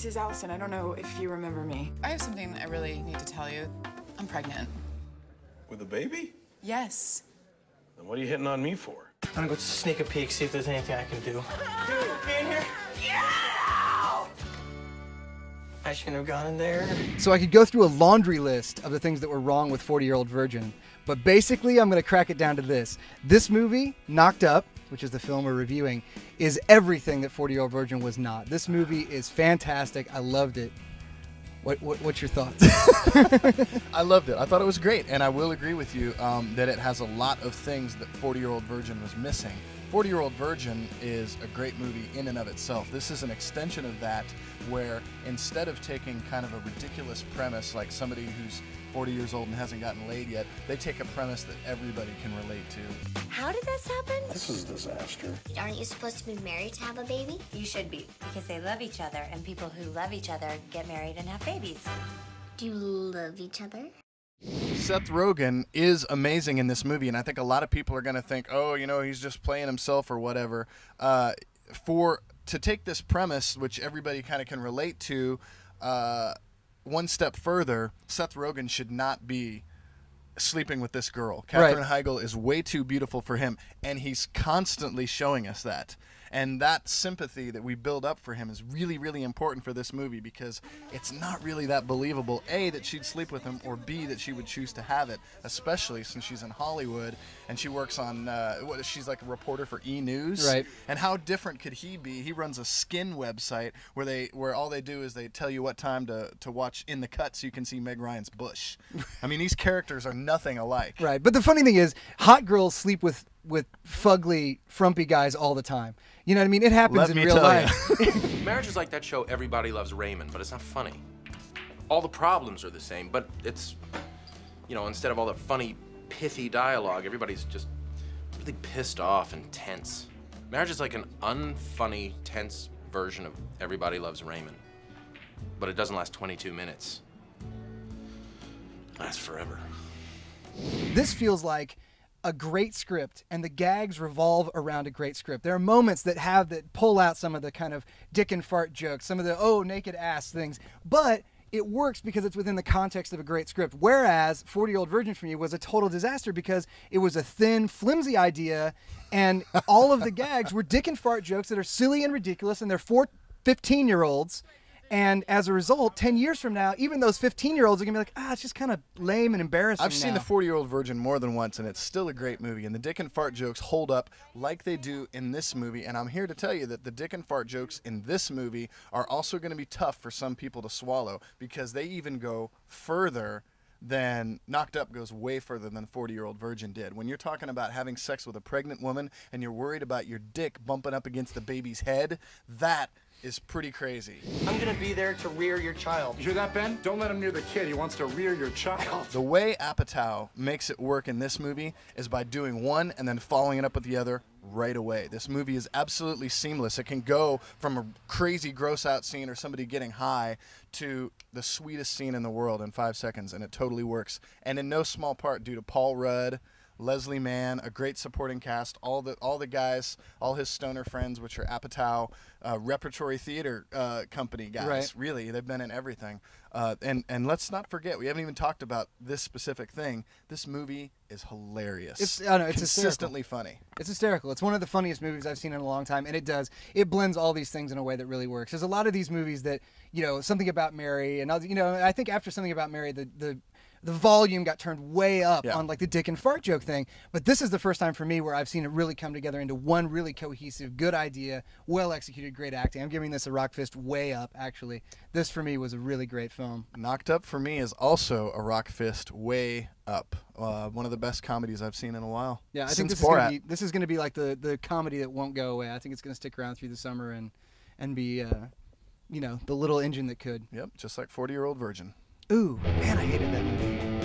is Allison. I don't know if you remember me. I have something I really need to tell you. I'm pregnant. With a baby? Yes. Then what are you hitting on me for? I'm gonna go sneak a peek, see if there's anything I can do. Dude, be in here. I shouldn't have gone in there. So I could go through a laundry list of the things that were wrong with 40-Year-Old Virgin, but basically I'm going to crack it down to this. This movie, Knocked Up, which is the film we're reviewing, is everything that 40-Year-Old Virgin was not. This movie is fantastic. I loved it. What's your thoughts? I loved it. I thought it was great, and I will agree with you that it has a lot of things that 40-Year-Old Virgin was missing. 40-Year-Old Virgin is a great movie in and of itself. This is an extension of that, where instead of taking kind of a ridiculous premise like somebody who's 40 years old and hasn't gotten laid yet, they take a premise that everybody can relate to. How did this happen? This is a disaster. Aren't you supposed to be married to have a baby? You should be, because they love each other, and people who love each other get married and have babies. Do you love each other? Seth Rogen is amazing in this movie, and I think a lot of people are going to think, oh, you know, he's just playing himself or whatever. To take this premise, which everybody kind of can relate to, one step further, Seth Rogen should not be sleeping with this girl. Katherine Heigl is way too beautiful for him, and he's constantly showing us that. And that sympathy that we build up for him is really, really important for this movie, because it's not really that believable, A, that she'd sleep with him, or B, that she would choose to have it, especially since she's in Hollywood and she works on, she's like a reporter for E! News. Right. And how different could he be? He runs a skin website where all they do is they tell you what time to watch In the Cut so you can see Meg Ryan's bush. I mean, these characters are nothing alike. Right, but the funny thing is, hot girls sleep with fugly, frumpy guys all the time. You know what I mean? It happens in real life. Marriage is like that show Everybody Loves Raymond, but it's not funny. All the problems are the same, but it's, you know, instead of all the funny, pithy dialogue, everybody's just really pissed off and tense. Marriage is like an unfunny, tense version of Everybody Loves Raymond, but it doesn't last 22 minutes. It lasts forever. This feels like a great script, and the gags revolve around a great script. There are moments that pull out some of the kind of dick and fart jokes, some of the naked ass things, but it works because it's within the context of a great script. Whereas 40-Year-Old Virgin for me was a total disaster because it was a thin, flimsy idea, and all of the gags were dick and fart jokes that are silly and ridiculous, and they're for 15-year-olds. And as a result, 10 years from now, even those 15-year-olds are going to be like, it's just kind of lame and embarrassing. I've seen The 40-Year-Old Virgin more than once, and it's still a great movie. And the dick and fart jokes hold up like they do in this movie. And I'm here to tell you that the dick and fart jokes in this movie are also going to be tough for some people to swallow, because they even go further than Knocked Up goes way further than 40-Year-Old Virgin did. When you're talking about having sex with a pregnant woman and you're worried about your dick bumping up against the baby's head, that is pretty crazy. I'm gonna be there to rear your child. You hear that, Ben? Don't let him near the kid. He wants to rear your child. The way Apatow makes it work in this movie is by doing one and then following it up with the other right away. This movie is absolutely seamless. It can go from a crazy gross out scene or somebody getting high to the sweetest scene in the world in 5 seconds, and it totally works. And in no small part due to Paul Rudd, Leslie Mann, a great supporting cast, all the guys, all his stoner friends, which are Apatow Repertory Theater Company guys. Right. Really, they've been in everything. And let's not forget, we haven't even talked about this specific thing. This movie is hilarious. It's consistently funny. It's hysterical. It's one of the funniest movies I've seen in a long time, and it blends all these things in a way that really works. There's a lot of these movies that, you know, Something About Mary, and I think after Something About Mary, the volume got turned way up on like the dick and fart joke thing. But this is the first time for me where I've seen it really come together into one really cohesive, good idea, well executed, great acting. I'm giving this a rock fist way up, actually. This for me was a really great film. Knocked Up for me is also a rock fist way up. One of the best comedies I've seen in a while. Yeah, I think this is going to be like the comedy that won't go away. I think it's going to stick around through the summer and be the little engine that could. Yep, just like 40-Year-Old Virgin. Ooh, man, I hated that movie.